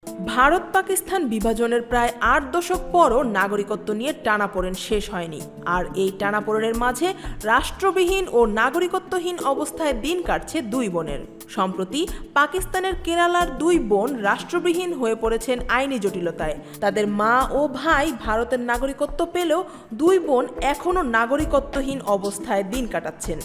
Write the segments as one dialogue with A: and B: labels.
A: ভারত পাকিস্তান বিভাজনের প্রায় ৮ দশক পরও নাগরিকত্ব নিয়ে টানাপোড়েন শেষ হয়নি। আর এই টানাপোড়েনের মাঝে রাষ্ট্রবিহীন ও নাগরিকত্বহীন অবস্থায় দিন কাটছে দুই বোনের। সম্প্রতি পাকিস্তানের কেরালার দুই বোন রাষ্ট্রবিহীন হয়ে পড়েছেন আইনি জটিলতায়। তাদের মা ও ভাই ভারতের নাগরিকত্ব পেলেও দুই বোন এখনও নাগরিকত্বহীন অবস্থায় দিন কাটাচ্ছেন।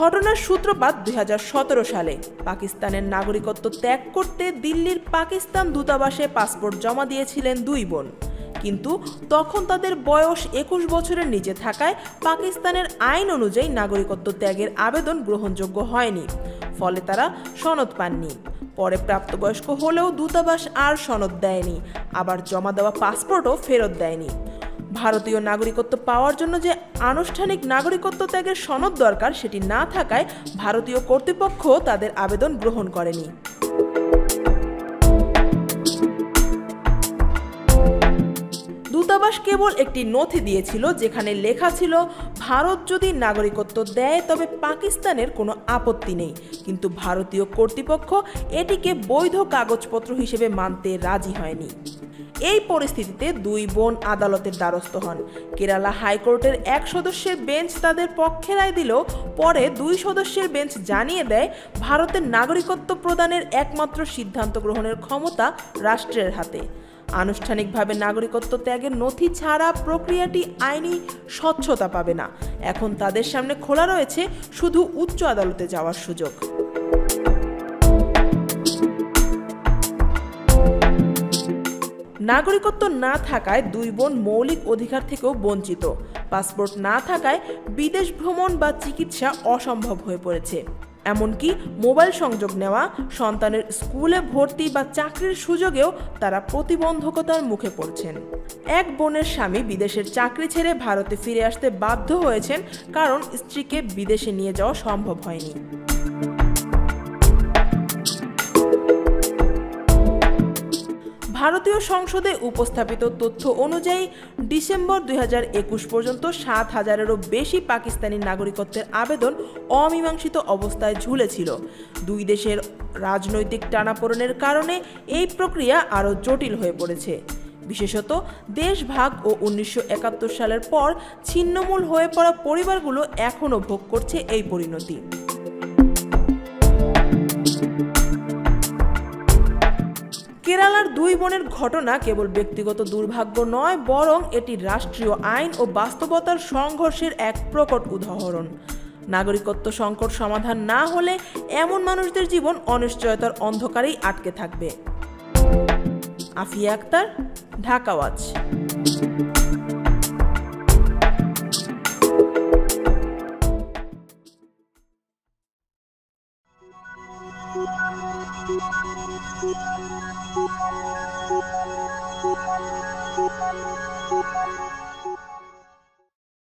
A: ঘটনার সূত্রপাত ২০১৭ সালে। পাকিস্তানের নাগরিকত্ব ত্যাগ করতে দিল্লির পাকিস্তান দূতাবাসে পাসপোর্ট জমা দিয়েছিলেন দুই বোন, কিন্তু তখন তাদের বয়স ২১ বছরের নিচে থাকায় পাকিস্তানের আইন অনুযায়ী নাগরিকত্ব ত্যাগের আবেদন গ্রহণযোগ্য হয়নি। ফলে তারা সনদ পাননি। পরে প্রাপ্তবয়স্ক হলেও দূতাবাস আর সনদ দেয়নি, আবার জমা দেওয়া পাসপোর্টও ফেরত দেয়নি। ভারতীয় নাগরিকত্ব পাওয়ার জন্য যে আনুষ্ঠানিক নাগরিকত্ব ত্যাগের সনদ দরকার, সেটি না থাকায় ভারতীয় কর্তৃপক্ষ তাদের আবেদন গ্রহণ করেনি। দূতাবাস কেবল একটি নথি দিয়েছিল, যেখানে লেখা ছিল ভারত যদি নাগরিকত্ব দেয় তবে পাকিস্তানের কোনো আপত্তি নেই, কিন্তু ভারতীয় কর্তৃপক্ষ এটিকে বৈধ কাগজপত্র হিসেবে মানতে রাজি হয়নি। এই পরিস্থিতিতে দুই বোন আদালতের দ্বারস্থ হন। কেরালা হাইকোর্টের এক সদস্যের বেঞ্চ তাদের পক্ষে রায় দিলেও পরে দুই সদস্যের বেঞ্চ জানিয়ে দেয় ভারতের নাগরিকত্ব প্রদানের একমাত্র সিদ্ধান্ত গ্রহণের ক্ষমতা রাষ্ট্রের হাতে। আনুষ্ঠানিকভাবে নাগরিকত্ব ত্যাগের নথি ছাড়া প্রক্রিয়াটি আইনি স্বচ্ছতা পাবে না। এখন তাদের সামনে খোলা রয়েছে শুধু উচ্চ আদালতে যাওয়ার সুযোগ। নাগরিকত্ব না থাকায় দুই বোন মৌলিক অধিকার থেকেও বঞ্চিত। পাসপোর্ট না থাকায় বিদেশ ভ্রমণ বা চিকিৎসা অসম্ভব হয়ে পড়েছে। এমনকি মোবাইল সংযোগ নেওয়া, সন্তানের স্কুলে ভর্তি বা চাকরির সুযোগেও তারা প্রতিবন্ধকতার মুখে পড়ছেন। এক বোনের স্বামী বিদেশের চাকরি ছেড়ে ভারতে ফিরে আসতে বাধ্য হয়েছেন, কারণ স্ত্রীকে বিদেশে নিয়ে যাওয়া সম্ভব হয়নি। ভারতীয় সংসদে উপস্থাপিত তথ্য অনুযায়ী ডিসেম্বর ২০২১ পর্যন্ত ৭,০০০-এরও বেশি পাকিস্তানি নাগরিকত্বের আবেদন অমীমাংসিত অবস্থায় ঝুলেছিল। দুই দেশের রাজনৈতিক টানাপোড়েনের কারণে এই প্রক্রিয়া আরও জটিল হয়ে পড়েছে। বিশেষত দেশভাগ ও ১৯৭১ সালের পর ছিন্নমূল হয়ে পড়া পরিবারগুলো এখনও ভোগ করছে এই পরিণতি। কেরালার দুই বোনের ঘটনা কেবল ব্যক্তিগত দুর্ভাগ্য নয়, বরং এটি রাষ্ট্রীয় আইন ও বাস্তবতার সংঘর্ষের এক প্রকট উদাহরণ। নাগরিকত্ব সংকট সমাধান না হলে এমন মানুষদের জীবন অনিশ্চয়তার অন্ধকারেই আটকে থাকবে। Afia Akter, Dhaka Watch.
B: Thank you.